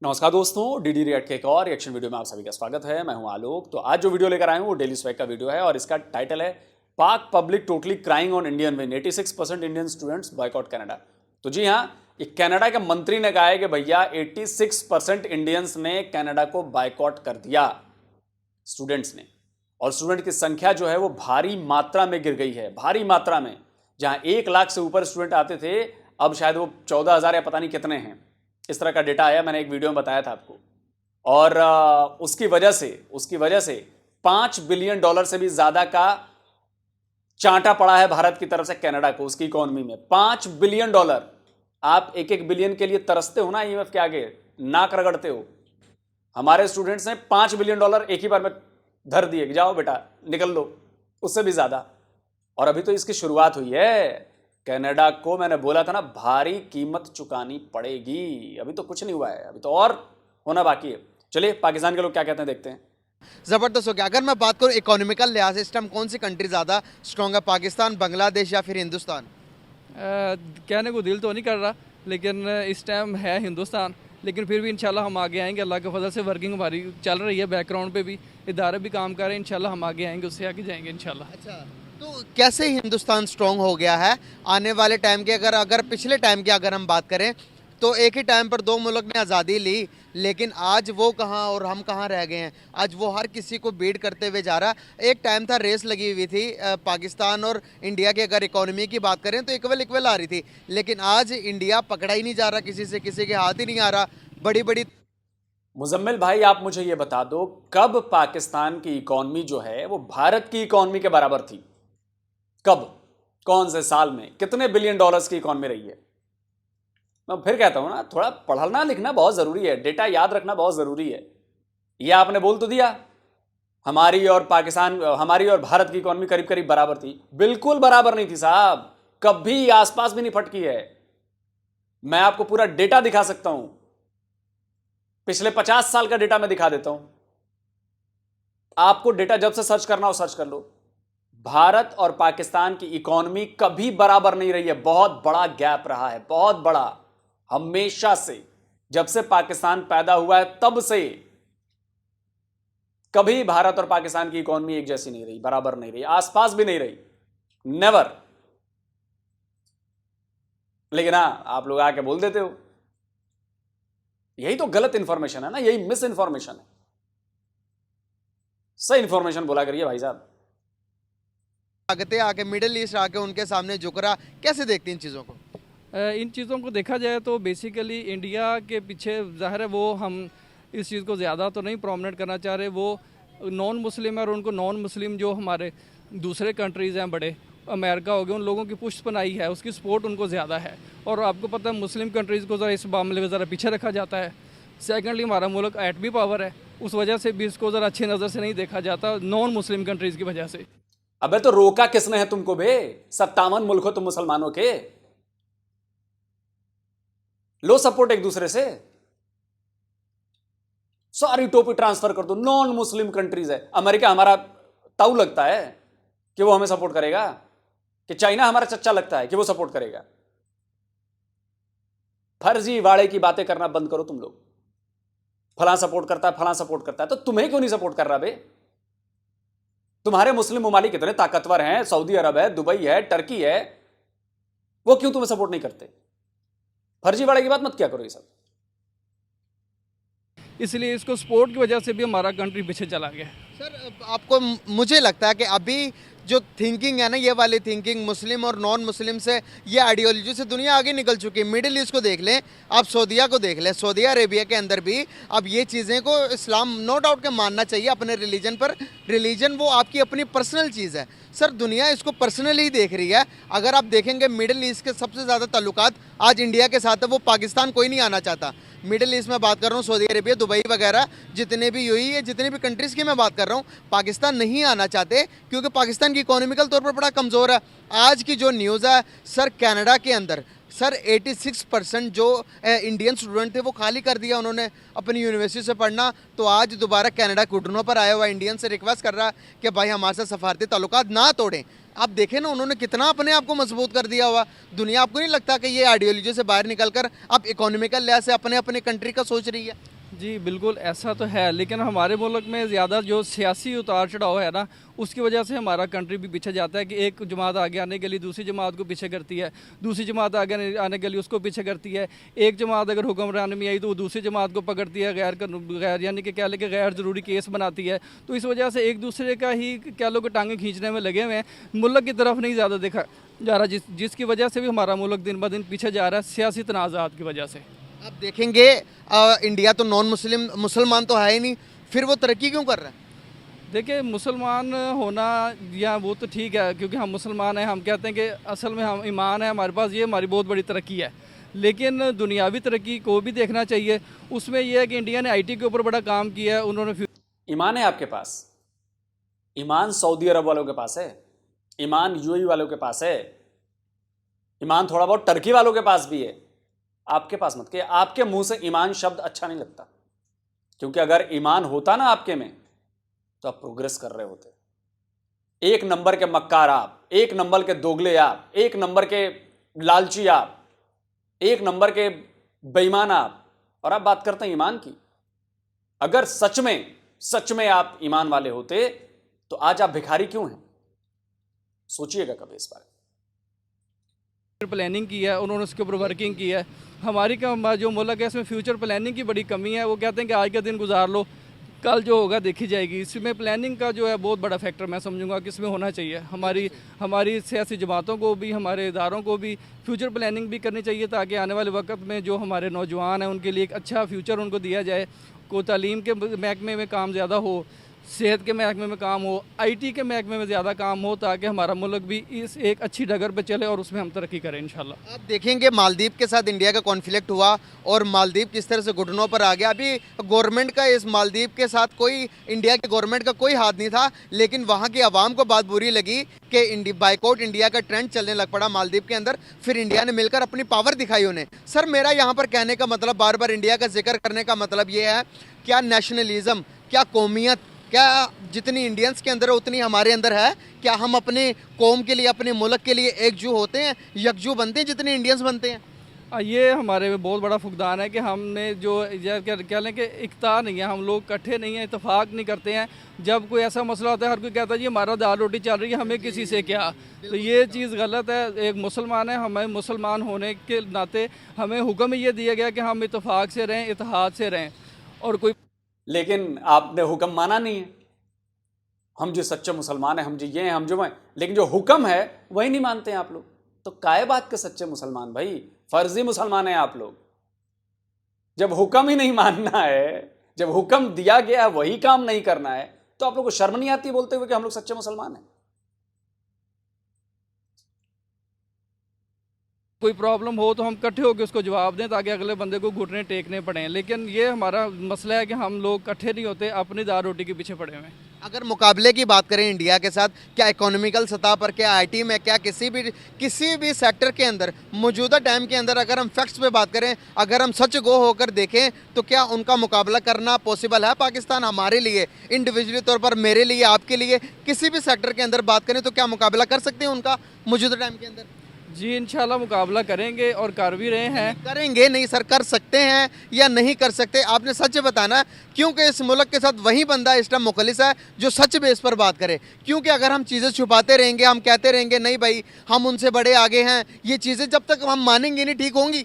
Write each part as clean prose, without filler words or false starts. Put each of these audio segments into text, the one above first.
नमस्कार दोस्तों, DD react के एक और रिएक्शन वीडियो में आप सभी का स्वागत है। मैं हूं आलोक। तो आज जो वीडियो लेकर आए हूं वो डेली स्वैग का वीडियो है और इसका टाइटल है पाक public totally crying on Indian win, 86% Indian students boycott Canada. तो जी हाँ, एक कनाडा के मंत्री ने कहा है कि भैया 86% इंडियंस ने कनाडा को बायकॉट कर दिया, स्टूडेंट्स ने। और स्टूडेंट की संख्या जो है वो भारी मात्रा में गिर गई है, भारी मात्रा में। जहां 1 लाख से ऊपर स्टूडेंट आते थे, अब शायद वो 14,000 या पता नहीं कितने हैं। इस तरह का डेटा आया, मैंने एक वीडियो में बताया था आपको। और उसकी वजह से $5 बिलियन से भी ज्यादा का चांटा पड़ा है भारत की तरफ से कनाडा को, उसकी इकोनॉमी में। $5 बिलियन। आप एक बिलियन के लिए तरसते हो ना IMF के आगे, नाक रगड़ते हो। हमारे स्टूडेंट्स ने $5 बिलियन एक ही बार में धर दिए कि जाओ बेटा निकल लो, उससे भी ज्यादा। और अभी तो इसकी शुरुआत हुई है। कनाडा को मैंने बोला था ना, भारी कीमत चुकानी पड़ेगी। अभी तो कुछ नहीं हुआ है, अभी तो और होना बाकी है। चलिए पाकिस्तान के लोग क्या कहते हैं देखते हैं। ज़बरदस्त हो गया। अगर मैं बात करूं इकोनॉमिकल लिहाज से इस टाइम कौन सी कंट्री ज़्यादा स्ट्रॉन्ग है, पाकिस्तान, बांग्लादेश या फिर हिंदुस्तान? कहने को दिल तो नहीं कर रहा, लेकिन इस टाइम है हिंदुस्तान। लेकिन फिर भी इंशाल्लाह हम आगे आएंगे। अल्लाह के फजल से वर्किंग हमारी चल रही है, बैकग्राउंड पे भी इदारे भी काम कर रहे हैं। इंशाल्लाह हम आगे आएंगे, उससे आगे जाएंगे इंशाल्लाह। अच्छा, तो कैसे हिंदुस्तान स्ट्रॉन्ग हो गया है आने वाले टाइम के? अगर पिछले टाइम की अगर हम बात करें तो एक ही टाइम पर दो मुल्क ने आज़ादी ली, लेकिन आज वो कहाँ और हम कहाँ रह गए हैं। आज वो हर किसी को बीट करते हुए जा रहा। एक टाइम था, रेस लगी हुई थी पाकिस्तान और इंडिया की। अगर इकोनॉमी की बात करें तो इक्वल आ रही थी, लेकिन आज इंडिया पकड़ा ही नहीं जा रहा किसी से, किसी के हाथ ही नहीं आ रहा। बड़ी बड़ी मुजम्मिल भाई, आप मुझे ये बता दो, कब पाकिस्तान की इकोनॉमी जो है वो भारत की इकोनॉमी के बराबर थी? कब, कौन से साल में, कितने बिलियन डॉलर्स की इकोनॉमी रही है? मैं फिर कहता हूं ना, थोड़ा पढ़ना लिखना बहुत जरूरी है, डेटा याद रखना बहुत जरूरी है। ये आपने बोल तो दिया हमारी और भारत की इकोनॉमी करीब करीब बराबर थी। बिल्कुल बराबर नहीं थी साहब, कभी आसपास भी नहीं फटकी है। मैं आपको पूरा डेटा दिखा सकता हूं, पिछले 50 साल का डेटा मैं दिखा देता हूं आपको। डेटा जब से सर्च करना हो सर्च कर लो। भारत और पाकिस्तान की इकोनॉमी कभी बराबर नहीं रही है, बहुत बड़ा गैप रहा है, बहुत बड़ा। हमेशा से, जब से पाकिस्तान पैदा हुआ है तब से कभी भारत और पाकिस्तान की इकोनॉमी एक जैसी नहीं रही, बराबर नहीं रही, आसपास भी नहीं रही, नेवर। लेकिन हां, आप लोग आके बोल देते हो। यही तो गलत इंफॉर्मेशन है ना, यही मिस इंफॉर्मेशन है। सही इंफॉर्मेशन बोला करिए भाई साहब। ताकतें आके मिडिल ईस्ट आके उनके सामने झुक रहा, कैसे देखते हैं इन चीज़ों को? इन चीज़ों को देखा जाए तो बेसिकली इंडिया के पीछे ज़ाहिर है वो, हम इस चीज़ को ज़्यादा तो नहीं प्रोमोट करना चाह रहे। वो नॉन मुस्लिम है और उनको नॉन मुस्लिम जो हमारे दूसरे कंट्रीज़ हैं, बड़े अमेरिका हो गए, उन लोगों की पुष्टपनाही है, उसकी सपोर्ट उनको ज़्यादा है। और आपको पता है मुस्लिम कंट्रीज़ को ज़रा इस मामले में ज़रा पीछे रखा जाता है। सेकेंडली हमारा मुल्क एटमी पावर है, उस वजह से भी इसको ज़रा अच्छी नज़र से नहीं देखा जाता नॉन मुस्लिम कंट्रीज़ की वजह से। अबे तो रोका किसने है तुमको बे? 57 मुल्क हो तुम मुसलमानों के, लो सपोर्ट एक दूसरे से, सारी टोपी ट्रांसफर कर दो। नॉन मुस्लिम कंट्रीज है, अमेरिका हमारा ताऊ लगता है कि वो हमें सपोर्ट करेगा? कि चाइना हमारा चच्चा लगता है कि वो सपोर्ट करेगा? फर्जी वाड़े की बातें करना बंद करो तुम लोग। फलां सपोर्ट करता है, फलां सपोर्ट करता है, तो तुम्हें क्यों नहीं सपोर्ट कर रहा बे? तुम्हारे मुस्लिम ममालिक कितने ताकतवर हैं, सऊदी अरब है, दुबई है, टर्की है, वो क्यों तुम्हें सपोर्ट नहीं करते? फर्जी वाले की बात मत क्या करो ये सब। इसलिए इसको सपोर्ट की वजह से भी हमारा कंट्री पीछे चला गया। सर, आपको, मुझे लगता है कि अभी जो थिंकिंग है ना, ये वाली थिंकिंग मुस्लिम और नॉन मुस्लिम से, ये आइडियोलॉजी से दुनिया आगे निकल चुकी है। मिडिल ईस्ट को देख लें, आप सऊदीया को देख लें, सऊदी अरेबिया के अंदर भी अब ये चीज़ें को इस्लाम नो डाउट के मानना चाहिए अपने रिलीजन पर। रिलीजन वो आपकी अपनी पर्सनल चीज़ है। सर, दुनिया इसको पर्सनली देख रही है। अगर आप देखेंगे मिडिल ईस्ट के सबसे ज़्यादा ताल्लुकात आज इंडिया के साथ है, वो पाकिस्तान कोई नहीं आना चाहता। मिडिल ईस्ट में बात कर रहा हूँ, सऊदी अरेबिया, दुबई वगैरह, जितने भी यूएई है, जितने भी कंट्रीज़ की मैं बात कर रहा हूँ, पाकिस्तान नहीं आना चाहते क्योंकि पाकिस्तान की इकोनॉमिकल तौर पर बड़ा कमज़ोर है। आज की जो न्यूज़ है सर, कनाडा के अंदर सर 86% जो इंडियन स्टूडेंट थे वो खाली कर दिया उन्होंने अपनी यूनिवर्सिटी से पढ़ना। तो आज दोबारा कनाडा घुटनों पर आया हुआ इंडियन से रिक्वेस्ट कर रहा है कि भाई हमारे साथ सफारती ताल्लुकात ना तोड़ें। आप देखें ना, उन्होंने कितना अपने आप को मजबूत कर दिया हुआ। दुनिया, आपको नहीं लगता कि ये आइडियोलॉजी से बाहर निकलकर अब इकोनॉमिकल लिहाज से अपने अपने कंट्री का सोच रही है? जी बिल्कुल ऐसा तो है, लेकिन हमारे मुल्क में ज़्यादा जो सियासी उतार चढ़ाव है ना, उसकी वजह से हमारा कंट्री भी पीछे जाता है कि एक जमात आगे आने के लिए दूसरी जमात को पीछे करती है, दूसरी जमात आगे आने के लिए उसको पीछे करती है। एक जमात अगर हुक्मरान में आई तो वो दूसरी जमात को पकड़ती है, गैर यानी कि क्या लेके गैर ज़रूरी केस बनाती है। तो इस वजह से एक दूसरे का ही क्या लोग टांगे खींचने में लगे हुए हैं, मुल्क की तरफ नहीं ज़्यादा देखा जा रहा, जिसकी वजह से भी हमारा मुल्क दिन ब दिन पीछे जा रहा है सियासी तनाज़ात की वजह से। आप देखेंगे इंडिया तो नॉन मुसलमान तो है ही नहीं, फिर वो तरक्की क्यों कर रहा है? देखिए मुसलमान होना या वो तो ठीक है, क्योंकि हम मुसलमान हैं, हम कहते हैं कि असल में हम ईमान है हमारे पास, ये हमारी बहुत बड़ी तरक्की है। लेकिन दुनियावी तरक्की को भी देखना चाहिए। उसमें यह है कि इंडिया ने आईटी के ऊपर बड़ा काम किया है, उन्होंने ईमान है आपके पास, ईमान सऊदी अरब वालों के पास है, ईमान यूएई वालों के पास है, ईमान थोड़ा बहुत टर्की वालों के पास भी है, आपके पास मत। कि आपके मुंह से ईमान शब्द अच्छा नहीं लगता, क्योंकि अगर ईमान होता ना आपके में तो आप प्रोग्रेस कर रहे होते। एक नंबर के मक्कार आप, एक नंबर के दोगले आप, एक नंबर के लालची आप, एक नंबर के बेईमान आप, और आप बात करते हैं ईमान की। अगर सच में आप ईमान वाले होते तो आज आप भिखारी क्यों हैं? सोचिएगा कभी इस बारे में। प्लानिंग की है, उन्होंने उसके ऊपर वर्किंग की है। हमारी का जो मुल्क है इसमें फ्यूचर प्लानिंग की बड़ी कमी है। वो कहते हैं कि आज का दिन गुजार लो, कल जो होगा देखी जाएगी। इसमें प्लानिंग का जो है बहुत बड़ा फैक्टर मैं समझूंगा कि इसमें होना चाहिए। हमारी सियासी जमातों को भी, हमारे इदारों को भी फ्यूचर प्लानिंग भी करनी चाहिए, ताकि आने वाले वक्त में जो हमारे नौजवान हैं उनके लिए एक अच्छा फ्यूचर उनको दिया जाए। को तालीम के महकमे में काम ज़्यादा हो, सेहत के महकमे में काम हो, आईटी के महकमे में ज़्यादा काम हो, ताकि हमारा मुल्क भी इस एक अच्छी डगर पे चले और उसमें हम तरक्की करें इंशाल्लाह। आप देखेंगे मालदीव के साथ इंडिया का कॉन्फ्लिक्ट हुआ और मालदीव किस तरह से घुटनों पर आ गया। अभी गवर्नमेंट का इस मालदीव के साथ कोई, इंडिया की गवर्नमेंट का कोई हाथ नहीं था, लेकिन वहाँ की आवाम को बात बुरी लगी कि बाइकआउट इंडिया का ट्रेंड चलने लग पड़ा मालदीव के अंदर। फिर इंडिया ने मिलकर अपनी पावर दिखाई उन्हें। सर मेरा यहाँ पर कहने का मतलब, बार बार इंडिया का जिक्र करने का मतलब ये है, क्या नेशनलिज्म, क्या कौमियत, क्या जितनी इंडियंस के अंदर है उतनी हमारे अंदर है? क्या हम अपने कौम के लिए, अपने मुल्क के लिए एकजुट होते हैं, यकजू बनते हैं जितने इंडियंस बनते हैं? ये हमारे में बहुत बड़ा फुकदान है कि हमने जो क्या लें कि इख्ता नहीं है, हम लोग इकट्ठे नहीं हैं, इतफाक़ नहीं करते हैं। जब कोई ऐसा मसला होता है हर कोई कहता है जी हमारा दाल रोटी चल रही है, हमें किसी से क्या। तो ये चीज़ गलत है। एक मुसलमान है, हमें मुसलमान होने के नाते हमें हुक्म ये दिया गया कि हम इतफाक़ से रहें, इत्तेहाद से रहें। और कोई, लेकिन आपने हुक्म माना नहीं है। हम जो सच्चे मुसलमान हैं, हम जो ये हैं, हम जो हैं, लेकिन जो हुक्म है वही नहीं मानते हैं आप लोग। तो काय बात के सच्चे मुसलमान भाई, फर्जी मुसलमान हैं आप लोग। जब हुक्म ही नहीं मानना है, जब हुक्म दिया गया है वही काम नहीं करना है, तो आप लोग को शर्म नहीं आती बोलते हुए कि हम लोग सच्चे मुसलमान हैं? कोई प्रॉब्लम हो तो हम इकट्ठे होकर उसको जवाब दें, ताकि अगले बंदे को घुटने टेकने पड़ें। लेकिन ये हमारा मसला है कि हम लोग इकट्ठे नहीं होते, अपनी दाल रोटी के पीछे पड़े हुए हैं। अगर मुकाबले की बात करें इंडिया के साथ, क्या इकोनॉमिकल सतह पर, क्या आईटी में, क्या किसी भी सेक्टर के अंदर मौजूदा टाइम के अंदर, अगर हम फैक्ट्स पे बात करें, अगर हम सच गो होकर देखें, तो क्या उनका मुकाबला करना पॉसिबल है? पाकिस्तान हमारे लिए इंडिविजुअली तौर पर, मेरे लिए, आपके लिए, किसी भी सेक्टर के अंदर बात करें तो क्या मुकाबला कर सकते हैं उनका मौजूदा टाइम के अंदर? जी इंशाल्लाह मुकाबला करेंगे और कर भी रहे हैं। करेंगे नहीं सर, कर सकते हैं या नहीं कर सकते? आपने सच बताना, क्योंकि इस मुल्क के साथ वही बंदा इस टाइम मुखलिस है जो सच बेस पर बात करे। क्योंकि अगर हम चीज़ें छुपाते रहेंगे, हम कहते रहेंगे नहीं भाई हम उनसे बड़े आगे हैं, ये चीज़ें जब तक हम मानेंगे नहीं ठीक होंगी।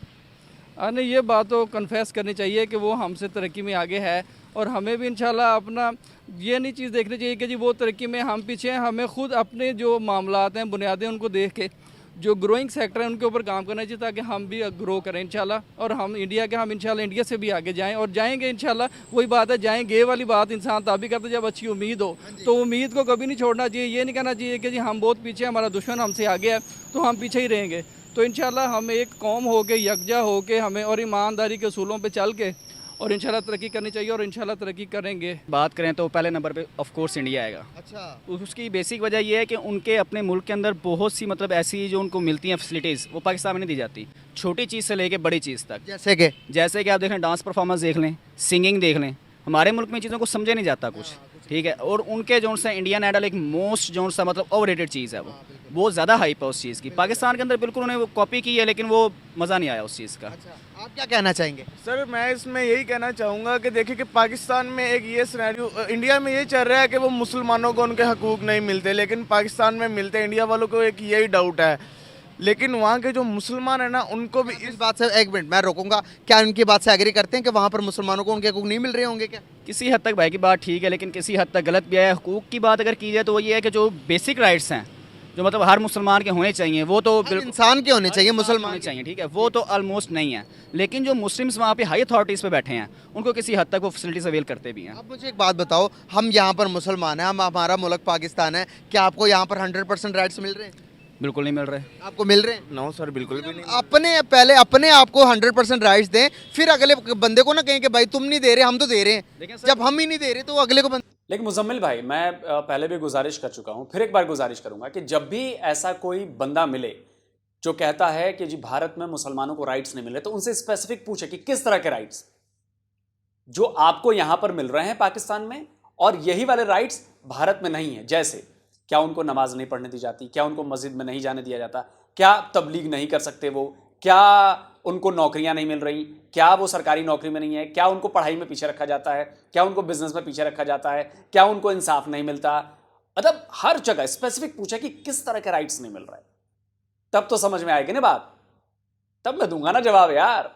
नहीं, ये बात तो कन्फेस करनी चाहिए कि वो हमसे तरक्की में आगे है, और हमें भी इंशाल्लाह अपना ये नहीं चीज़ देखनी चाहिए कि जी वो तरक्की में हम पीछे हैं। हमें खुद अपने जो मामलात हैं, बुनियादें, उनको देख के जो ग्रोइंग सेक्टर है उनके ऊपर काम करना चाहिए, ताकि हम भी ग्रो करें इंशाल्लाह। और हम इंशाल्लाह इंडिया से भी आगे जाएं, और जाएंगे इंशाल्लाह। वही बात है, जाएंगे वाली बात इंसान तभी करता है जब अच्छी उम्मीद हो। तो उम्मीद को कभी नहीं छोड़ना चाहिए। ये नहीं कहना चाहिए कि जी हम बहुत पीछे, हमारा दुश्मन हमसे आगे है तो हम पीछे ही रहेंगे। तो इंशाल्लाह हम एक कौम हो के, यकजा हो के, हमें और ईमानदारी के असूलों पर चल के और इंशाल्लाह तरक्की करनी चाहिए, और इंशाल्लाह तरक्की करेंगे। बात करें तो पहले नंबर पे ऑफ कोर्स इंडिया आएगा। अच्छा, उसकी बेसिक वजह यह है कि उनके अपने मुल्क के अंदर बहुत सी मतलब ऐसी जो उनको मिलती हैं फैसिलिटीज़, वो पाकिस्तान में नहीं दी जाती। छोटी चीज़ से लेके बड़ी चीज़ तक, जैसे कि आप देख लें, डांस परफॉर्मेंस देख लें, सिंगिंग देख लें। हमारे मुल्क में चीज़ों को समझा नहीं जाता कुछ। ठीक है। और उनके जो सा इंडियन आइडल एक मोस्ट जो सा मतलब ओवररेटेड चीज़ है, वो ज़्यादा हाइप है उस चीज़ की। पाकिस्तान के अंदर बिल्कुल उन्हें वो कॉपी की है, लेकिन वो मज़ा नहीं आया उस चीज़ का। अच्छा, आप क्या कहना चाहेंगे? सर मैं इसमें यही कहना चाहूँगा कि देखिए कि पाकिस्तान में एक ये सिनेरियो, इंडिया में ये चल रहा है कि वो मुसलमानों को उनके हकूक़ नहीं मिलते, लेकिन पाकिस्तान में मिलते हैं। इंडिया वालों को एक यही डाउट है, लेकिन वहाँ के जो मुसलमान है ना उनको भी इस बात से एक मिनट मैं रोकूंगा, क्या उनकी बात से एग्री करते हैं कि वहाँ पर मुसलमानों को उनके हकूक नहीं मिल रहे होंगे क्या? किसी हद तक भाई की बात ठीक है, लेकिन किसी हद तक गलत भी है। हकूक़ की बात अगर की जाए तो वो ये है कि जो बेसिक राइट्स हैं, जो मतलब हर मुसलमान के होने चाहिए, वो तो हर इंसान के होने चाहिए, मुसलमान होने चाहिए, ठीक है, वो तो ऑलमोस्ट नहीं है। लेकिन जो मुस्लिम्स वहाँ पे हाई अथॉरिटीज़ पे बैठे हैं, उनको किसी हद तक वो फैसिलिटीज अवेल करते भी हैं। अब मुझे एक बात बताओ, हम यहाँ पर मुसलमान हैं, हम हमारा मुल्क पाकिस्तान है, क्या आपको यहाँ पर 100% राइट्स मिल रहे हैं? बिल्कुल नहीं मिल रहे। आपको मिल रहे हैं? नो सर बिल्कुल भी नहीं। पहले अपने आप को 100% राइट्स दें, फिर अगले बंदे को ना कहें कि भाई तुम नहीं दे रहे, हम तो दे रहे हैं। जब हम ही नहीं दे रहे तो अगले को लेकिन मुजम्मिल भाई, मैं पहले भी गुजारिश कर चुका हूं, फिर एक बार गुजारिश करूंगा कि जब भी ऐसा कोई बंदा मिले जो कहता है कि जी भारत में मुसलमानों को राइट्स नहीं मिले, तो उनसे स्पेसिफिक पूछे कि किस तरह के राइट्स जो आपको यहां पर मिल रहे हैं पाकिस्तान में, और यही वाले राइट्स भारत में नहीं है। जैसे क्या उनको नमाज नहीं पढ़ने दी जाती, क्या उनको मस्जिद में नहीं जाने दिया जाता, क्या तबलीग नहीं कर सकते वो, क्या उनको नौकरियां नहीं मिल रही, क्या वो सरकारी नौकरी में नहीं है, क्या उनको पढ़ाई में पीछे रखा जाता है, क्या उनको बिजनेस में पीछे रखा जाता है, क्या उनको इंसाफ नहीं मिलता। मतलब हर जगह स्पेसिफिक पूछा कि किस तरह के राइट्स नहीं मिल रहे, तब तो समझ में आएगी ना बात, तब मैं दूंगा ना जवाब। यार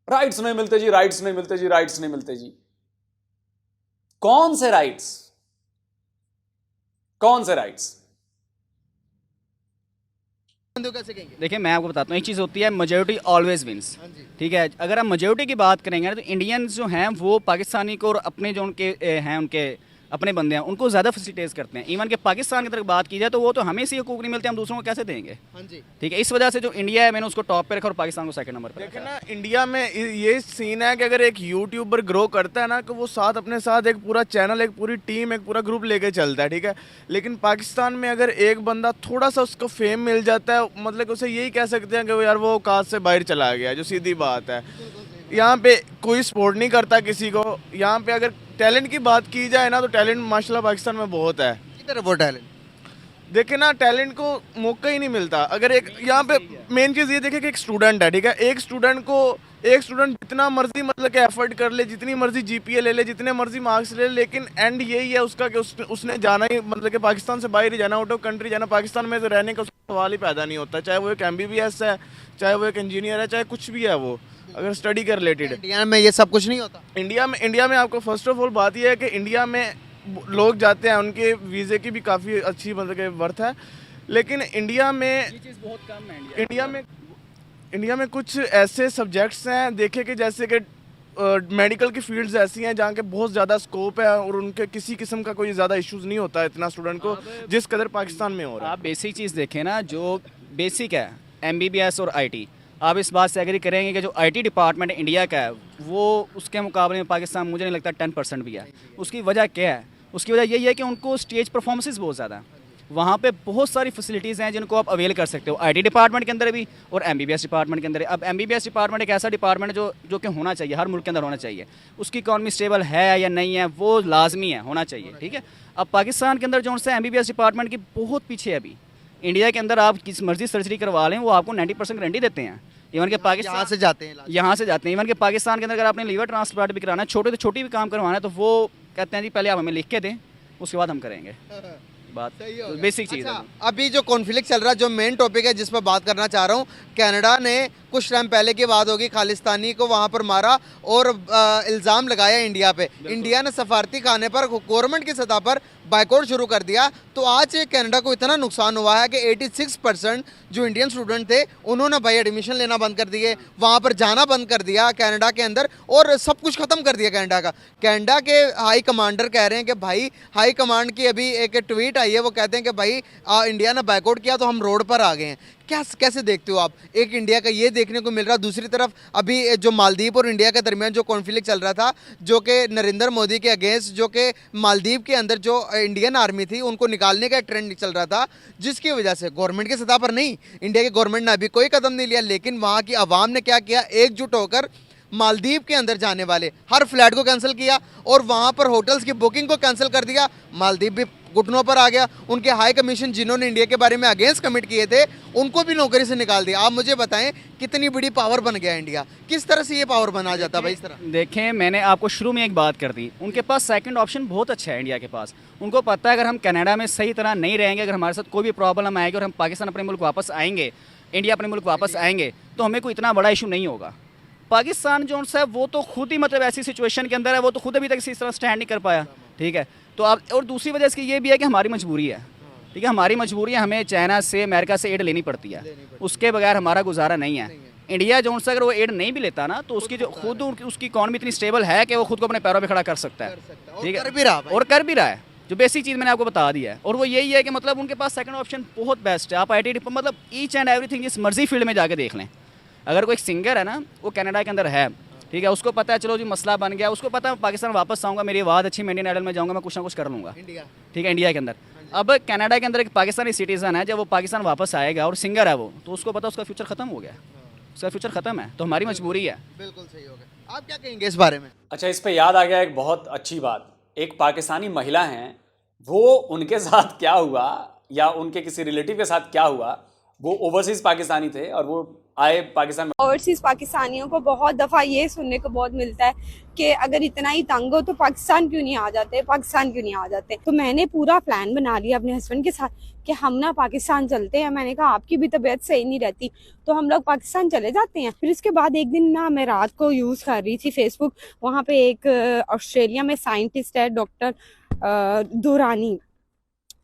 राइट्स नहीं मिलते जी, राइट्स नहीं मिलते जी, राइट्स नहीं मिलते जी, कौन से राइट्स, कौन से राइट्स? कैसे कहेंगे? देखिए मैं आपको बताता हूँ, एक चीज़ होती है मेजोरिटी ऑलवेज विंस, ठीक है। अगर हम मेजोरिटी की बात करेंगे ना, तो इंडियंस जो हैं वो पाकिस्तानी को और अपने जो उनके हैं, उनके अपने बंदे हैं, उनको ज़्यादा फैसिलिटेट करते हैं। इवन के पाकिस्तान की तरफ बात की जाए तो वो तो हमें से हकूक़ नहीं मिलते, हम दूसरों को कैसे देंगे? ठीक है, इस वजह से जो इंडिया है मैंने उसको टॉप पे रखा और पाकिस्तान को सेकंड नंबर पे देखिए रखा। ना, इंडिया में ये सीन है कि अगर एक यूट्यूबर ग्रो करता है ना, तो वो साथ अपने साथ एक पूरा चैनल, एक पूरी टीम, एक पूरा ग्रुप लेके चलता है, ठीक है। लेकिन पाकिस्तान में अगर एक बंदा थोड़ा सा उसको फेम मिल जाता है, मतलब उसे यही कह सकते हैं कि वो यार वो औकात से बाहर चला गया, जो सीधी बात है। यहाँ पे कोई सपोर्ट नहीं करता किसी को। यहाँ पे अगर टैलेंट की बात की जाए ना, तो टैलेंट माशाल्लाह पाकिस्तान में बहुत है। किधर है वो टैलेंट? देखिए ना, टैलेंट को मौका ही नहीं मिलता। अगर एक यहाँ पे मेन चीज़ ये देखे कि एक स्टूडेंट है, ठीक है, एक स्टूडेंट जितना मर्जी मतलब कि एफर्ट कर ले, जितनी मर्जी जीपीए ले ले, जितने मर्जी मार्क्स ले ले, लेकिन एंड यही है उसका कि उसने जाना ही, मतलब कि पाकिस्तान से बाहर ही जाना, आउट ऑफ कंट्री जाना। पाकिस्तान में तो रहने का सवाल ही पैदा नहीं होता, चाहे वो एक MBBS है, चाहे वो एक इंजीनियर है, चाहे कुछ भी है वो, अगर स्टडी के रिलेटेड। इंडिया में ये सब कुछ नहीं होता। इंडिया में आपको फर्स्ट ऑफ ऑल बात यह है कि इंडिया में लोग जाते हैं, उनके वीज़े की भी काफ़ी अच्छी मतलब कि वर्थ है, लेकिन इंडिया में ये चीज़ बहुत कम है। इंडिया में कुछ ऐसे सब्जेक्ट्स हैं, देखे कि जैसे कि मेडिकल की फील्ड्स ऐसी हैं जहाँ के बहुत ज़्यादा स्कोप है और उनके किसी किस्म का कोई ज़्यादा इश्यूज़ नहीं होता है इतना स्टूडेंट को, जिस कदर पाकिस्तान में हो रहा है। आप बेसिक चीज़ देखें ना, जो बेसिक है MBBS और IT, आप इस बात से एग्री करेंगे कि जो IT डिपार्टमेंट इंडिया का है, वो उसके मुकाबले में पाकिस्तान मुझे नहीं लगता 10% भी है। उसकी वजह क्या है? उसकी वजह यही है कि उनको स्टेज परफॉर्मेंसेस बहुत ज़्यादा हैं। वहाँ पे बहुत सारी फैसिलिटीज़ हैं जिनको आप अवेल कर सकते हो, IT डिपार्टमेंट के अंदर भी और MBBS डिपार्टमेंट के अंदर। अब MBBS डिपार्टमेंट एक ऐसा डिपार्टमेंट है जो कि होना चाहिए, हर मुल्क के अंदर होना चाहिए। उसकी इकॉनमी स्टेबल है या नहीं है, वो लाजमी है, होना चाहिए, ठीक है। अब पाकिस्तान के अंदर जो है MBBS डिपार्टमेंट की बहुत पीछे है अभी। इंडिया के अंदर आप किस मर्जी सर्जरी करवा लें, वो आपको 90% गारंटी देते हैं। इवन के पाकिस्तान यहाँ से जाते हैं। इवन के पाकिस्तान के अंदर अगर आपने लीवर ट्रांसप्लांट भी कराना है, छोटे से छोटी भी काम करवाना है, तो वो कहते हैं जी पहले आप हमें लिख के दें, उसके बाद हम करेंगे। बात तो बेसिक चीज़ है। अभी जो कॉन्फ्लिक्ट चल रहा है, जो मेन टॉपिक है जिस पर बात करना चाह रहा हूँ, कनाडा ने कुछ टाइम पहले की बात होगी, खालिस्तानी को वहाँ पर मारा और इल्ज़ाम लगाया इंडिया पे। इंडिया ने सफारती खाने पर गवर्नमेंट की सतह पर बाइकआउट शुरू कर दिया। तो आज कनाडा को इतना नुकसान हुआ है कि 86% जो इंडियन स्टूडेंट थे उन्होंने भाई एडमिशन लेना बंद कर दिए, वहाँ पर जाना बंद कर दिया कनाडा के अंदर, और सब कुछ ख़त्म कर दिया कनाडा का। कनाडा के हाई कमांडर कह रहे हैं कि भाई, हाई कमांड की अभी एक ट्वीट आई है, वो कहते हैं कि भाई इंडिया ने बाइकआउट किया तो हम रोड पर आ गए हैं। कैसे देखते हो आप? एक इंडिया का ये देखने को मिल रहा, दूसरी तरफ अभी जो मालदीव और इंडिया के दरमियान जो कॉन्फ्लिक्ट चल रहा था, जो कि नरेंद्र मोदी के अगेंस्ट, जो कि मालदीव के अंदर जो इंडियन आर्मी थी उनको निकालने का ट्रेंड चल रहा था, जिसकी वजह से गवर्नमेंट की सतह पर नहीं, इंडिया की गवर्नमेंट ने अभी कोई कदम नहीं लिया, लेकिन वहाँ की आवाम ने क्या किया, एकजुट होकर मालदीव के अंदर जाने वाले हर फ्लैट को कैंसिल किया और वहाँ पर होटल्स की बुकिंग को कैंसिल कर दिया। मालदीव भी घुटनों पर आ गया। उनके हाई कमीशन जिन्होंने इंडिया के बारे में अगेंस्ट कमिट किए थे उनको भी नौकरी से निकाल दिया। आप मुझे बताएं कितनी बड़ी पावर बन गया इंडिया, किस तरह से ये पावर बना जाता भाई इस तरह? देखें, मैंने आपको शुरू में एक बात कर दी, उनके पास सेकंड ऑप्शन बहुत अच्छा है इंडिया के पास। उनको पता है अगर हम कनाडा में सही तरह नहीं रहेंगे, अगर हमारे साथ कोई भी प्रॉब्लम आएगी और हम पाकिस्तान अपने मुल्क वापस आएंगे, इंडिया अपने मुल्क वापस आएंगे, तो हमें कोई इतना बड़ा इशू नहीं होगा। पाकिस्तान जो है वो तो खुद ही मतलब ऐसी सिचुएशन के अंदर है, वो तो खुद अभी तक इस तरह स्टैंड नहीं कर पाया, ठीक है। तो आप, और दूसरी वजह इसकी ये भी है कि हमारी मजबूरी है, ठीक है, हमारी मजबूरी है, हमें चाइना से अमेरिका से एड लेनी पड़ती है, उसके बगैर हमारा गुजारा नहीं है। इंडिया जो से अगर वो एड नहीं भी लेता ना तो उसकी जो खुद उसकी इकॉनमी इतनी स्टेबल है कि वो खुद को अपने पैरों पे खड़ा कर सकता है, ठीक है, और कर भी रहा है। जो बेसिक चीज़ मैंने आपको बता दी है, और वो यही है कि मतलब उनके पास सेकंड ऑप्शन बहुत बेस्ट है। आप IT मतलब ईच एंड एवरीथिंग जिस मर्जी फील्ड में जाके देख लें। अगर कोई सिंगर है ना, वो कनाडा के अंदर है, ठीक है, उसको पता है चलो जी मसला बन गया, उसको पता है पाकिस्तान वापस आऊँगा, मेरी आवाज़ अच्छी, मैं इंडियन आइडल में जाऊँगा, मैं कुछ ना कुछ कर लूँगा, ठीक है, इंडिया के अंदर। अब कनाडा के अंदर एक पाकिस्तानी सिटीज़न है, जब वो पाकिस्तान वापस आएगा और सिंगर है वो, तो उसको पता उसका फ्यूचर खत्म हो गया, उसका फ्यूचर खत्म है। तो हमारी मजबूरी है। बिल्कुल सही हो गया। आप क्या कहेंगे इस बारे में? अच्छा, इस पे याद आ गया एक बहुत अच्छी बात। एक पाकिस्तानी महिला हैं, वो उनके साथ क्या हुआ या उनके किसी रिलेटिव के साथ क्या हुआ, वो ओवरसीज पाकिस्तानी थे और वो आए पाकिस्तान में। ओवरसीज पाकिस्तानियों को बहुत दफ़ा ये सुनने को बहुत मिलता है कि अगर इतना ही तंग हो तो पाकिस्तान क्यों नहीं आ जाते, पाकिस्तान क्यों नहीं आ जाते। तो मैंने पूरा प्लान बना लिया अपने हस्बैंड के साथ कि हम ना पाकिस्तान चलते हैं। मैंने कहा आपकी भी तबीयत सही नहीं रहती तो हम लोग पाकिस्तान चले जाते हैं। फिर इसके बाद एक दिन ना मैं रात को यूज़ कर रही थी फेसबुक, वहाँ पे एक ऑस्ट्रेलिया में साइंटिस्ट है डॉक्टर दुरानी,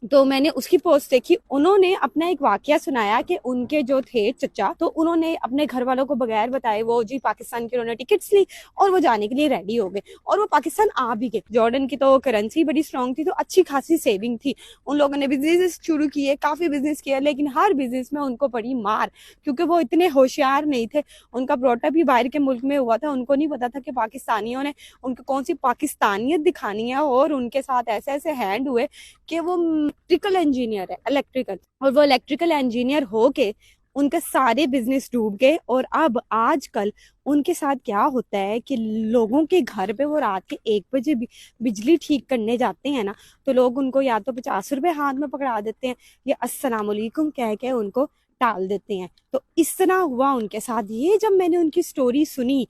तो मैंने उसकी पोस्ट देखी। उन्होंने अपना एक वाकया सुनाया कि उनके जो थे चचा, तो उन्होंने अपने घर वालों को बगैर बताए वो जी पाकिस्तान की उन्होंने टिकट्स ली और वो जाने के लिए रेडी हो गए और वो पाकिस्तान आ भी गए। जॉर्डन की तो करेंसी बड़ी स्ट्रांग थी, तो अच्छी खासी सेविंग थी। उन लोगों ने बिजनेस शुरू किए, काफ़ी बिजनेस किया, लेकिन हर बिजनेस में उनको पड़ी मार, क्योंकि वो इतने होशियार नहीं थे। उनका ब्रॉटअप भी बाहर के मुल्क में हुआ था, उनको नहीं पता था कि पाकिस्तानियों ने उनको कौन सी पाकिस्तानियत दिखानी है, और उनके साथ ऐसे ऐसे हैंड हुए कि वो इलेक्ट्रिकल इंजीनियर है, इलेक्ट्रिकल, और वो इलेक्ट्रिकल इंजीनियर हो के उनके सारे बिजनेस डूब गए। और अब आजकल उनके साथ क्या होता है कि लोगों के घर पे वो रात के 1 बजे बिजली ठीक करने जाते हैं ना, तो लोग उनको या तो 50 रुपए हाथ में पकड़ा देते हैं या अस्सलाम वालेकुम कह के उनको टाल देते हैं। तो इस तरह हुआ उनके साथ। ये जब मैंने उनकी स्टोरी सुनी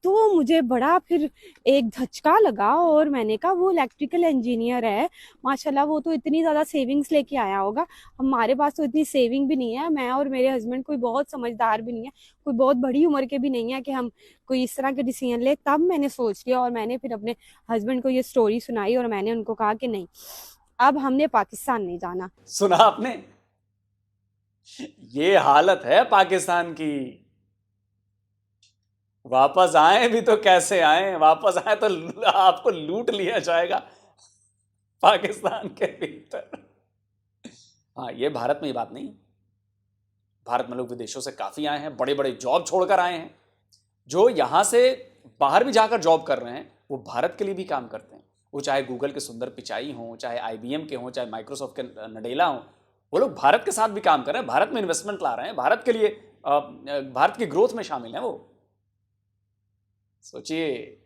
तो मुझे बड़ा फिर एक धचका लगा, और मैंने कहा वो इलेक्ट्रिकल इंजीनियर है माशाल्लाह, वो तो इतनी ज़्यादा सेविंग्स लेके आया होगा, हमारे पास तो इतनी सेविंग भी नहीं है। मैं और मेरे हस्बैंड कोई बहुत समझदार भी नहीं है, कोई बहुत बड़ी उम्र के भी नहीं है कि हम कोई इस तरह के डिसीजन ले। तब मैंने सोच लिया और मैंने फिर अपने हस्बैंड को ये स्टोरी सुनाई और मैंने उनको कहा कि नहीं, अब हमने पाकिस्तान नहीं जाना। सुना आपने, ये हालत है पाकिस्तान की। वापस आए भी तो कैसे आए, वापस आए तो आपको लूट लिया जाएगा पाकिस्तान के भीतर। हाँ, ये भारत में ही बात नहीं, भारत में लोग विदेशों से काफी आए हैं, बड़े बड़े जॉब छोड़कर आए हैं। जो यहां से बाहर भी जाकर जॉब कर रहे हैं वो भारत के लिए भी काम करते हैं। वो चाहे गूगल के सुंदर पिचाई हों, चाहे IBM के हों, चाहे माइक्रोसॉफ्ट के नडेला हों, वो लोग भारत के साथ भी काम कर रहे हैं, भारत में इन्वेस्टमेंट ला रहे हैं, भारत के लिए, भारत की ग्रोथ में शामिल हैं वो। सोचिए,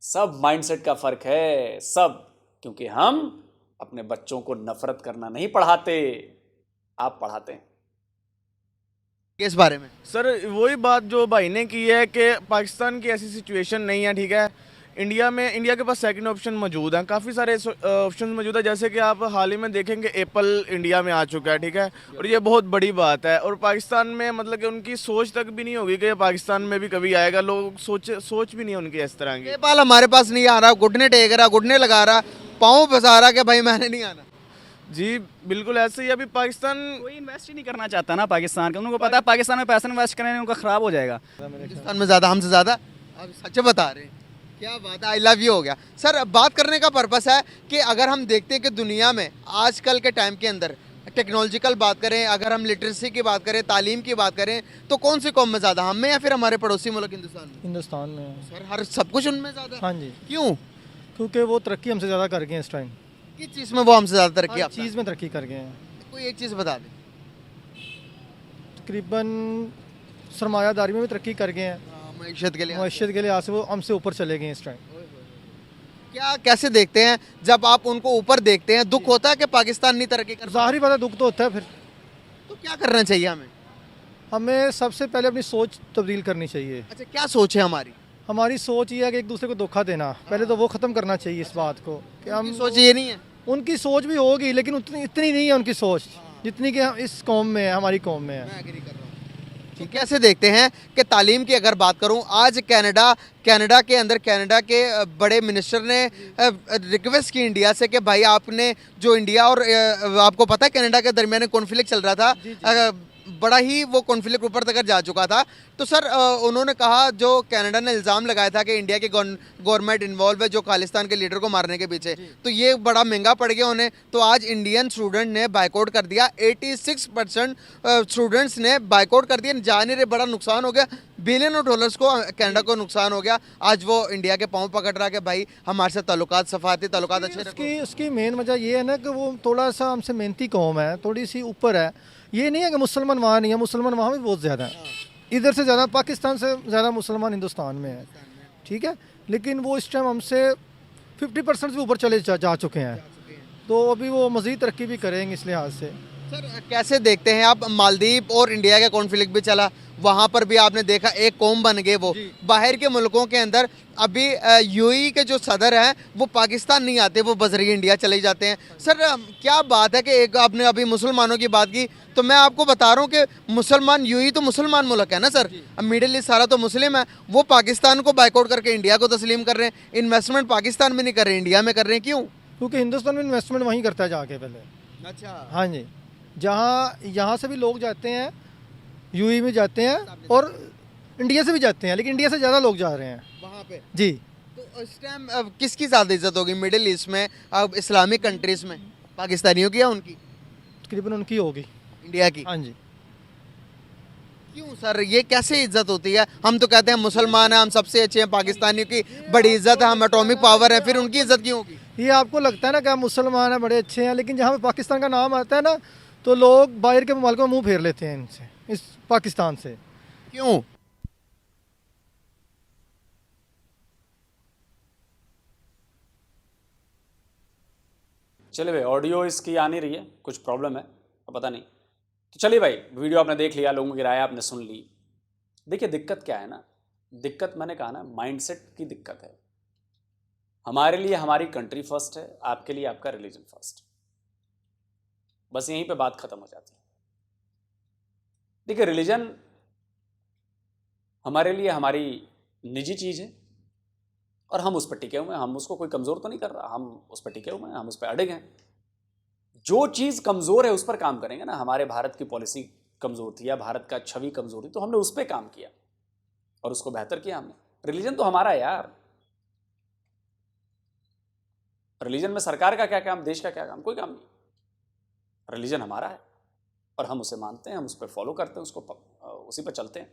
सब माइंडसेट का फर्क है, सब, क्योंकि हम अपने बच्चों को नफरत करना नहीं पढ़ाते, आप पढ़ाते हैं। किस बारे में? सर वही बात जो भाई ने की है कि पाकिस्तान की ऐसी सिचुएशन नहीं है, ठीक है। इंडिया के पास सेकंड ऑप्शन मौजूद हैं, काफ़ी सारे ऑप्शन मौजूद है। जैसे कि आप हाल ही में देखेंगे एप्पल इंडिया में आ चुका है, ठीक है, और ये बहुत बड़ी बात है। और पाकिस्तान में मतलब कि उनकी सोच तक भी नहीं होगी कि पाकिस्तान में भी कभी आएगा, लोग सोच भी नहीं है उनकी इस तरह की। एप्पल हमारे पास नहीं आ रहा, घुटने टेक रहा, घुटने लगा रहा, पाँव फंसा रहा कि भाई मैंने नहीं आना। जी बिल्कुल ऐसे ही। अभी पाकिस्तान कोई इन्वेस्ट ही नहीं करना चाहता ना पाकिस्तान का, उनको पता है पाकिस्तान में पैसा इन्वेस्ट करेंगे उनका ख़राब हो जाएगा। पाकिस्तान में ज़्यादा, हमसे ज़्यादा। आप सच बता रहे हैं, क्या बात है, आई लव यू हो गया। सर अब बात करने का पर्पस है कि अगर हम देखते हैं कि दुनिया में आजकल के टाइम के अंदर टेक्नोलॉजिकल बात करें, अगर हम लिटरेसी की बात करें, तालीम की बात करें, तो कौन सी कौम में ज़्यादा, हम में या फिर हमारे पड़ोसी मुल्क हिंदुस्तान में? हिंदुस्तान में। सर हर सब कुछ उनमें ज़्यादा? हाँ जी, क्यों? क्योंकि वो तरक्की हमसे ज़्यादा कर गए हैं इस टाइम। किस चीज़ में वो हमसे ज़्यादा तरक्की? हर चीज़ में तरक्की कर गए हैं। कोई एक चीज़ बता दें। तकरीबन सरमायादारी में भी तरक्की कर गए हैं। मैशत के लिए मैशियत के लिहाज से वो हमसे ऊपर चले गए इस टाइम। क्या कैसे देखते हैं जब आप उनको ऊपर देखते हैं, दुख होता है कि पाकिस्तान नहीं तरक्की कर पा रहा? ज़ाहिर बात है दुख तो होता है। फिर तो क्या करना चाहिए हमें? हमें सबसे पहले अपनी सोच तब्दील करनी चाहिए। अच्छा, क्या सोच है हमारी? हमारी सोच ये है कि एक दूसरे को धोखा देना, पहले तो वो ख़त्म करना चाहिए इस बात को कि हम उनकी सोच ये नहीं है। उनकी सोच भी होगी लेकिन उतनी इतनी नहीं है उनकी सोच जितनी कि इस कौम में है, हमारी कौम में है। मैं एग्री कर रहा हूँ। तो कैसे देखते हैं कि तालीम की अगर बात करूं, आज कनाडा के अंदर कनाडा के बड़े मिनिस्टर ने रिक्वेस्ट की इंडिया से कि भाई आपने जो इंडिया और आपको पता है कनाडा के दरमियान कॉन्फ्लिक्ट चल रहा था, बड़ा ही वो कॉन्फ्लिक्ट ऊपर तक जा चुका था। तो सर उन्होंने कहा, जो कनाडा ने इल्ज़ाम लगाया था कि इंडिया की गवर्नमेंट इन्वॉल्व है जो खालिस्तान के लीडर को मारने के पीछे, तो ये बड़ा महंगा पड़ गया उन्हें। तो आज इंडियन स्टूडेंट ने बाइकआउट कर दिया, 86% स्टूडेंट्स ने बाइकआउट कर दिया। जाने रे बड़ा नुकसान हो गया, बिलियन ऑफ डॉलर्स को कनाडा को नुकसान हो गया। आज वो इंडिया के पाँव पकड़ रहा कि भाई हमारे साथ ताल्लुकात सफारती ताल्लुकात अच्छे रखो। उसकी मेन वजह ये है ना कि वो थोड़ा सा हमसे मेहनती कौम है, थोड़ी सी ऊपर है। ये नहीं है कि मुसलमान वहाँ नहीं है, मुसलमान वहाँ भी बहुत ज़्यादा है। इधर से ज़्यादा पाकिस्तान से ज़्यादा मुसलमान हिंदुस्तान में है, ठीक है। लेकिन वो इस टाइम हमसे 50% से ऊपर चले जा चुके हैं, तो अभी वो मज़ीद तरक्की भी करेंगे इस लिहाज से। सर कैसे देखते हैं आप, मालदीव और इंडिया का कॉन्फ्लिक्ट भी चला, वहाँ पर भी आपने देखा एक कौम बन गए वो। बाहर के मुल्कों के अंदर अभी यूएई के जो सदर हैं वो पाकिस्तान नहीं आते, वो बजरिए इंडिया चले जाते हैं। सर क्या बात है कि एक आपने अभी मुसलमानों की बात की, तो मैं आपको बता रहा हूँ कि मुसलमान, यूएई तो मुसलमान मुल्क है ना सर, अब मिडिल ईस्ट सारा तो मुस्लिम है। वो पाकिस्तान को बाइकआउट करके इंडिया को तस्लीम कर रहे हैं, इन्वेस्टमेंट पाकिस्तान में नहीं कर रहे, इंडिया में कर रहे हैं। क्यों? क्योंकि हिंदुस्तान में इन्वेस्टमेंट वहीं करता है जाके पहले। अच्छा, हाँ जी, जहाँ यहाँ से भी लोग जाते हैं, यूएई में जाते हैं और इंडिया से भी जाते हैं, लेकिन इंडिया से ज़्यादा लोग जा रहे हैं वहाँ पे। जी। तो इस टाइम अब किसकी ज़्यादा इज्जत होगी मिडिल ईस्ट में, अब इस्लामिक कंट्रीज़ में? पाकिस्तानियों की या उनकी? तकरीबन उनकी होगी, इंडिया की। हाँ जी। क्यों सर, ये कैसे इज्जत होती है? हम तो कहते हैं मुसलमान हैं, हम सबसे अच्छे हैं, पाकिस्तानियों की बड़ी इज्जत है, हम एटॉमिक पावर है, फिर उनकी इज्जत क्यों होगी? ये आपको लगता है ना कि हम मुसलमान हैं, बड़े अच्छे हैं, लेकिन जहाँ पे पाकिस्तान का नाम आता है ना, तो लोग बाहर के मुल्कों में मुंह फेर लेते हैं इनसे, इस पाकिस्तान से। क्यों? चलिए भाई, ऑडियो इसकी आ नहीं रही है, कुछ प्रॉब्लम है, पता नहीं। तो चलिए भाई, वीडियो आपने देख लिया, लोगों की राय आपने सुन ली। देखिए दिक्कत क्या है ना, दिक्कत मैंने कहा ना, माइंडसेट की दिक्कत है। हमारे लिए हमारी कंट्री फर्स्ट है, आपके लिए आपका रिलीजन फर्स्ट। बस यहीं पे बात खत्म हो जाती है। देखिए रिलीजन हमारे लिए हमारी निजी चीज़ है और हम उस पर टिके हुए हैं, हम उसको कोई कमज़ोर तो नहीं कर रहा, हम उस पर टिके हुए हैं, हम उस पर अड़े हैं। जो चीज़ कमज़ोर है उस पर काम करेंगे ना। हमारे भारत की पॉलिसी कमज़ोर थी या भारत का छवि कमज़ोर थी, तो हमने उस पर काम किया और उसको बेहतर किया हमने। रिलीजन तो हमारा है यार, रिलीजन में सरकार का क्या काम, देश का क्या काम, कोई काम नहीं। रिलीजन हमारा है और हम उसे मानते हैं, हम उस पर फॉलो करते हैं, उसको उसी पर चलते हैं।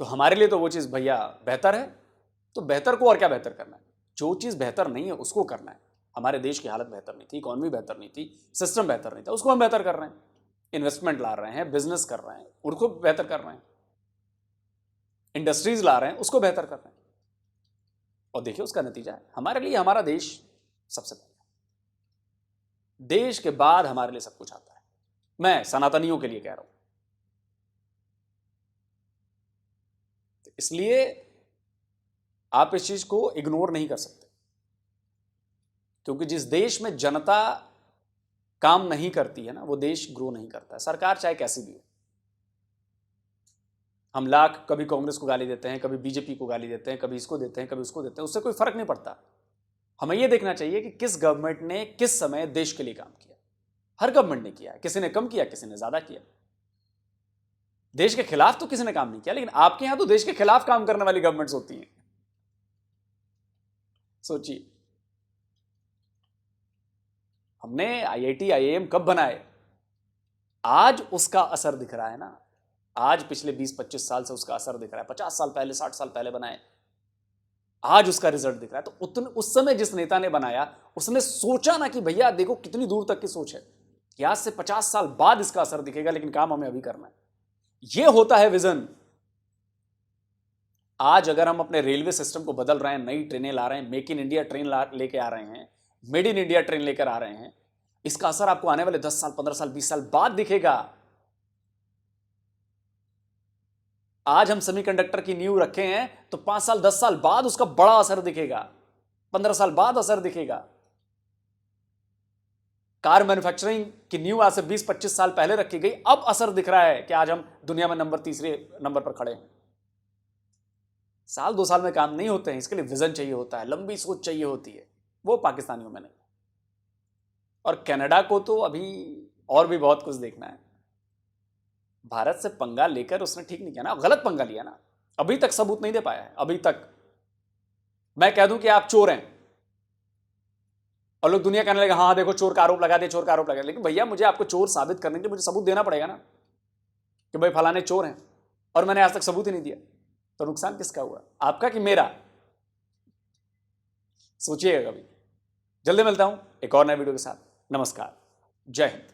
तो हमारे लिए तो वो चीज़ भैया बेहतर है, तो बेहतर को और क्या बेहतर करना है। जो चीज़ बेहतर नहीं है उसको करना है। हमारे देश की हालत बेहतर नहीं थी, इकॉनमी बेहतर नहीं थी, सिस्टम बेहतर नहीं था, उसको हम बेहतर कर रहे हैं। इन्वेस्टमेंट ला रहे हैं, बिजनेस कर रहे हैं, उनको बेहतर कर रहे हैं, इंडस्ट्रीज ला रहे हैं, उसको बेहतर कर रहे हैं। और देखिए उसका नतीजा है, हमारे लिए हमारा देश सबसे पहले, देश के बाद हमारे लिए सब कुछ आता है। मैं सनातनियों के लिए कह रहा हूं। तो इसलिए आप इस चीज को इग्नोर नहीं कर सकते, क्योंकि जिस देश में जनता काम नहीं करती है ना, वो देश ग्रो नहीं करता है, सरकार चाहे कैसी भी हो। हम लाख कभी कांग्रेस को गाली देते हैं, कभी बीजेपी को गाली देते हैं, कभी इसको देते हैं, कभी उसको देते हैं, उससे कोई फर्क नहीं पड़ता। हमें यह देखना चाहिए कि किस गवर्नमेंट ने किस समय देश के लिए काम किया। हर गवर्नमेंट ने किया है, किसी ने कम किया, किसी ने ज्यादा किया। देश के खिलाफ तो किसी ने काम नहीं किया, लेकिन आपके यहां तो देश के खिलाफ काम करने वाली गवर्नमेंट्स होती हैं। सोचिए, हमने IIT IIM कब बनाए, आज उसका असर दिख रहा है ना। आज पिछले 20-25 साल से उसका असर दिख रहा है। 50 साल पहले, 60 साल पहले बनाए, आज उसका रिजल्ट दिख रहा है। तो उस समय जिस नेता ने बनाया, उसने सोचा ना कि भैया देखो कितनी दूर तक की सोच है कि आज से 50 साल बाद इसका असर दिखेगा, लेकिन काम हमें अभी करना है। यह होता है विजन। आज अगर हम अपने रेलवे सिस्टम को बदल रहे हैं, नई ट्रेनें ला रहे हैं, मेक इन इंडिया ट्रेन लेके आ रहे हैं, मेड इन इंडिया ट्रेन लेकर आ रहे हैं, इसका असर आपको आने वाले 10 साल, 15 साल, 20 साल बाद दिखेगा। आज हम सेमीकंडक्टर की नींव रखे हैं तो 5 साल 10 साल बाद उसका बड़ा असर दिखेगा, 15 साल बाद असर दिखेगा। कार मैन्युफैक्चरिंग की नींव आज से 20-25 साल पहले रखी गई, अब असर दिख रहा है कि आज हम दुनिया में तीसरे नंबर पर खड़े हैं। साल 2 साल में काम नहीं होते हैं, इसके लिए विजन चाहिए होता है, लंबी सोच चाहिए होती है, वो पाकिस्तानियों में नहीं। और कनाडा को तो अभी और भी बहुत कुछ देखना है। भारत से पंगा लेकर उसने ठीक नहीं किया ना, गलत पंगा लिया ना, अभी तक सबूत नहीं दे पाया है। अभी तक मैं कह दूं कि आप चोर हैं और लोग दुनिया कहने लगे हाँ देखो चोर का आरोप लगा दे, चोर का आरोप लगा दे, लेकिन भैया मुझे आपको चोर साबित करने के लिए मुझे सबूत देना पड़ेगा ना कि भाई फलाने चोर हैं, और मैंने आज तक सबूत ही नहीं दिया, तो नुकसान किसका हुआ, आपका कि मेरा? सोचिएगा कभी। जल्दी मिलता हूं एक और नए वीडियो के साथ। नमस्कार, जय हिंद।